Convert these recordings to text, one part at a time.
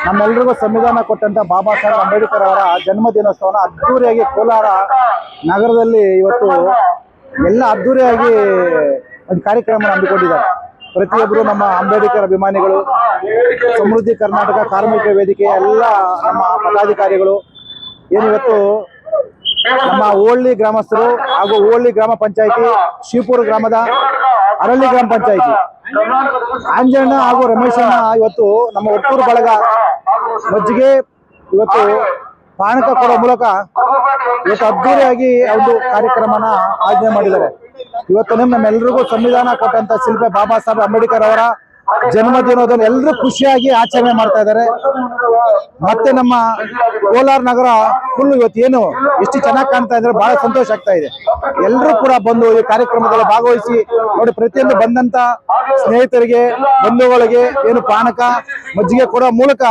ನಮ್ಮೆಲ್ಲರಿಗೂ ಸಂವಿಧಾನ ಕೊಟ್ಟಂತ ಬಾಬಾ ಸಾಹೇಬ್ ಅಂಬೇಡ್ಕರ್ ಅವರ ಜನ್ಮ ದಿನೋತ್ಸವನ ಅದ್ದೂರಿಯಾಗಿ ಕೋಲಾರ ನಗರದಲ್ಲಿ ಇವತ್ತು ಎಲ್ಲ ಅದ್ದೂರಿಯಾಗಿ ಒಂದು ಕಾರ್ಯಕ್ರಮ ಹಮ್ಮಿಕೊಂಡಿದ್ದಾರೆ. ಪ್ರತಿಯೊಬ್ಬರು ನಮ್ಮ ಅಂಬೇಡ್ಕರ್ ಅಭಿಮಾನಿಗಳು, ಸಮೃದ್ಧಿ ಕರ್ನಾಟಕ ಕಾರ್ಮಿಕ ವೇದಿಕೆ ಎಲ್ಲ ನಮ್ಮ ಪದಾಧಿಕಾರಿಗಳು ಏನಿವತ್ತು ನಮ್ಮ ಓಳ್ಳಿ ಗ್ರಾಮಸ್ಥರು ಹಾಗೂ ಓಳ್ಳಿ ಗ್ರಾಮ ಪಂಚಾಯಿತಿ, ಶಿವಪುರ ಗ್ರಾಮದ ಅರಳ್ಳಿ ಗ್ರಾಮ ಪಂಚಾಯಿತಿ ಆಂಜಣ್ಣ ಹಾಗೂ ರಮೇಶಣ್ಣ ಇವತ್ತು ನಮ್ಮ ಒಟ್ಟೂರು ಬಳಗ ಮಜ್ಜಿಗೆ ಇವತ್ತು ಪಾನಕ ಕೊಡೋ ಮೂಲಕ ಇವತ್ತು ಅದ್ದೂರಿಯಾಗಿ ಒಂದು ಕಾರ್ಯಕ್ರಮನ ಆಯೋಜನೆ ಮಾಡಿದ್ದಾರೆ. ಇವತ್ತು ನಮ್ಮೆಲ್ಲರಿಗೂ ಸಂವಿಧಾನ ಕೊಟ್ಟಂತ ಶಿಲ್ಪಿ ಬಾಬಾ ಸಾಹೇಬ್ ಅಂಬೇಡ್ಕರ್ ಅವರ ಜನ್ಮದಿನೋದನ್ನು ಎಲ್ಲರೂ ಖುಷಿಯಾಗಿ ಆಚರಣೆ ಮಾಡ್ತಾ ಇದ್ದಾರೆ. ಮತ್ತೆ ನಮ್ಮ ಕೋಲಾರ ನಗರ ಫುಲ್ ಇವತ್ತು ಏನು ಎಷ್ಟು ಚೆನ್ನಾಗಿ ಕಾಣ್ತಾ ಇದ್ರೆ ಬಹಳ ಸಂತೋಷ ಆಗ್ತಾ ಇದೆ. ಎಲ್ಲರೂ ಕೂಡ ಬಂದು ಈ ಕಾರ್ಯಕ್ರಮದಲ್ಲಿ ಭಾಗವಹಿಸಿ ನೋಡಿ, ಪ್ರತಿಯೊಂದು ಬಂದಂತ ಸ್ನೇಹಿತರಿಗೆ, ಬಂಧುಗಳಿಗೆ ಏನು ಪಾನಕ ಮಜ್ಜಿಗೆ ಕೊಡೋ ಮೂಲಕ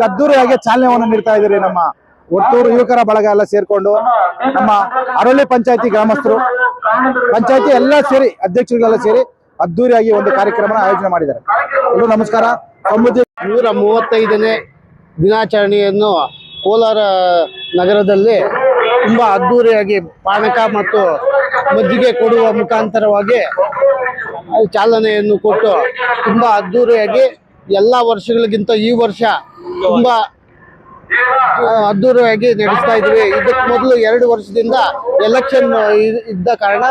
ಅದ್ದೂರಿಯಾಗಿ ಚಾಲನೆಯನ್ನು ನೀಡ್ತಾ ಇದ್ದಾರೆ. ನಮ್ಮ ಒಟ್ಟೂರು ಯುವಕರ ಬಳಗ ಎಲ್ಲ ಸೇರ್ಕೊಂಡು ನಮ್ಮ ಅರಳ್ಳಿ ಪಂಚಾಯತಿ ಗ್ರಾಮಸ್ಥರು, ಪಂಚಾಯತಿ ಎಲ್ಲ ಸೇರಿ ಅಧ್ಯಕ್ಷರುಗಳೆಲ್ಲ ಸೇರಿ ಅದ್ದೂರಿಯಾಗಿ ಒಂದು ಕಾರ್ಯಕ್ರಮ ಆಯೋಜನೆ ಮಾಡಿದ್ದಾರೆ. ಎಲ್ಲರೂ ನಮಸ್ಕಾರ. 135ನೇ ದಿನಾಚರಣೆಯನ್ನು ಕೋಲಾರ ನಗರದಲ್ಲಿ ತುಂಬಾ ಅದ್ದೂರಿಯಾಗಿ ಪಾನಕ ಮತ್ತು ಮಜ್ಜಿಗೆ ಕೊಡುವ ಮುಖಾಂತರವಾಗಿ ಚಾಲನೆಯನ್ನು ಕೊಟ್ಟು ತುಂಬಾ ಅದ್ದೂರಿಯಾಗಿ ಎಲ್ಲ ವರ್ಷಗಳಿಗಿಂತ ಈ ವರ್ಷ ತುಂಬಾ ಅದ್ದೂರಿಯಾಗಿ ನಡೆಸ್ತಾ ಇದ್ವಿ. ಇದಕ್ಕೆ ಮೊದಲು 2 ವರ್ಷದಿಂದ ಎಲೆಕ್ಷನ್ ಇದ್ದ ಕಾರಣ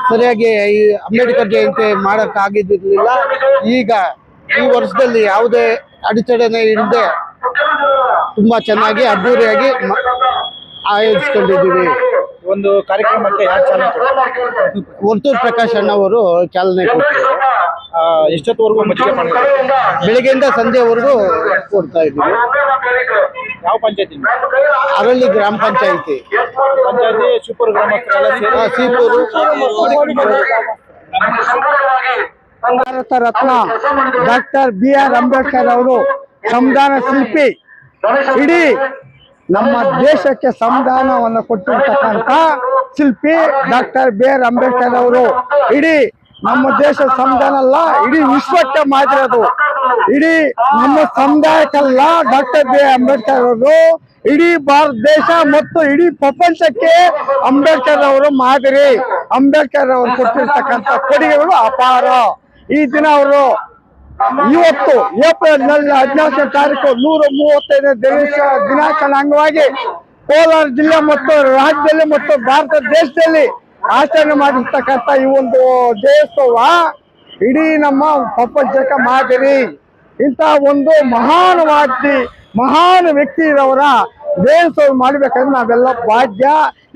ಸರಿಯಾಗಿ ಈ ಅಂಬೇಡ್ಕರ್ ಜಯಂತಿ ಮಾಡೋಕ್ಕಾಗಿದ್ದಿರಲಿಲ್ಲ. ಈಗ ಈ ವರ್ಷದಲ್ಲಿ ಯಾವುದೇ ಅಡಚಣೆ ಇಲ್ಲದೆ ತುಂಬಾ ಚೆನ್ನಾಗಿ ಅದ್ದೂರಿಯಾಗಿ ಆಯೋಜಿಸ್ಕೊಂಡಿದ್ದೀವಿ. ಒಂದು ಕಾರ್ಯಕ್ರಮಕ್ಕೆ ವರ್ತೂರ್ ಪ್ರಕಾಶ್ ಅಣ್ಣವರು ಚಾಲನೆ ಕೊಟ್ಟರು. ಎಷ್ಟೊತ್ತವರೆಗೂ ಮಜ್ಜಿಗೆ ಬೆಳಿಗ್ಗೆಯಿಂದ ಸಂಜೆವರೆಗೂ ಕೊಡ್ತಾ ಇದ್ದೀವಿ. ಯಾವ ಪಂಚಾಯತಿ? ಅರಳ್ಳಿ ಗ್ರಾಮ ಪಂಚಾಯಿತಿ, ಶಿವಪುರ ಗ್ರಾಮಸ್ಥರೆಲ್ಲ ಭಾರತ ರತ್ನ ಡಾಕ್ಟರ್ BR ಅಂಬೇಡ್ಕರ್ ಅವರು ಸಂವಿಧಾನ ಶಿಲ್ಪಿ. ಇಡೀ ನಮ್ಮ ದೇಶಕ್ಕೆ ಸಂವಿಧಾನವನ್ನು ಕೊಟ್ಟಿರ್ತಕ್ಕಂಥ ಶಿಲ್ಪಿ ಡಾಕ್ಟರ್ BR ಅಂಬೇಡ್ಕರ್ ಅವರು. ಇಡೀ ನಮ್ಮ ದೇಶದ ಸಂವಿಧಾನ ಅಲ್ಲ, ಇಡೀ ವಿಶ್ವಕ್ಕೆ ಮಾಡಿರೋದು. ಇಡೀ ನಮ್ಮ ಸಮುದಾಯಕ್ಕಲ್ಲ, ಡಾಕ್ಟರ್ BR ಅಂಬೇಡ್ಕರ್ ಅವರು ಇಡೀ ಭಾರತ ದೇಶ ಮತ್ತು ಇಡೀ ಪ್ರಪಂಚಕ್ಕೆ ಅಂಬೇಡ್ಕರ್ ಅವರು ಮಾದರಿ. ಅಂಬೇಡ್ಕರ್ ಅವರು ಕೊಟ್ಟಿರ್ತಕ್ಕಂಥ ಕೊಡುಗೆಗಳು ಅಪಾರ. ಈ ದಿನ ಅವರು ಇವತ್ತು ಏಪ್ರಿಲ್ 14ನೇ ತಾರೀಕು 135ನೇ ದಿನಾಚರಣೆ ಅಂಗವಾಗಿ ಕೋಲಾರ ಜಿಲ್ಲೆ ಮತ್ತು ರಾಜ್ಯದಲ್ಲಿ ಮತ್ತು ಭಾರತ ದೇಶದಲ್ಲಿ ಆಚರಣೆ ಮಾಡಿರ್ತಕ್ಕಂಥ ಈ ಒಂದು ಜಯೋತ್ಸವ ಇಡೀ ನಮ್ಮ ಪ್ರಪಂಚಕ್ಕೆ ಮಾದರಿ. ಇಂತಹ ಒಂದು ಮಹಾನ್ ವ್ಯಕ್ತಿ ಇರೋರ ಜಯೋತ್ಸವ ಮಾಡ್ಬೇಕಂದ್ರೆ ನಾವೆಲ್ಲ ಭಾಗ್ಯ.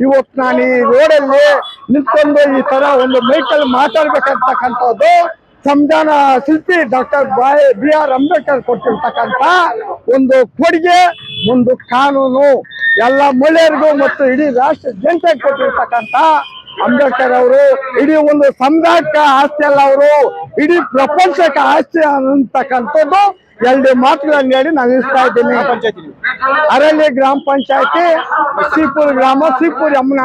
ಇವತ್ತು ನಾನು ಈ ರೋಡಲ್ಲಿ ನಿಂತ್ಕೊಂಡು ಈ ತರ ಒಂದು ಮೈಕಲ್ಲಿ ಮಾತಾಡ್ಬೇಕಂತಕ್ಕಂಥದ್ದು ಸಂವಿಧಾನ ಶಿಲ್ಪಿ ಡಾಕ್ಟರ್ BR ಅಂಬೇಡ್ಕರ್ ಕೊಟ್ಟಿರ್ತಕ್ಕಂಥ ಒಂದು ಕೊಡುಗೆ, ಒಂದು ಕಾನೂನು ಎಲ್ಲ ಮಹಿಳೆಯರಿಗೂ ಮತ್ತು ಇಡೀ ರಾಷ್ಟ್ರ ಜನತೆಗೆ ಕೊಟ್ಟಿರ್ತಕ್ಕಂಥ ಅಂಬೇಡ್ಕರ್ ಅವರು ಇಡೀ ಒಂದು ಸಮುದಾಯಕ್ಕೆ ಆಸ್ತಿ ಅಲ್ಲ, ಅವರು ಇಡೀ ಪ್ರಪಂಚಕ್ಕೆ ಆಸ್ತಿ ಅಂತಕ್ಕಂಥದ್ದು 2 ಮಾತುಗಳನ್ನು ಹೇಳಿ ನಾನು ಇಸ್ತಾ ಇದ್ದೀನಿ. ಅರಳ್ಳಿ ಗ್ರಾಮ ಪಂಚಾಯತಿ, ಶಿವಪುರ ಗ್ರಾಮ, ಶಿವಪುರ ಅಮ್ಮನ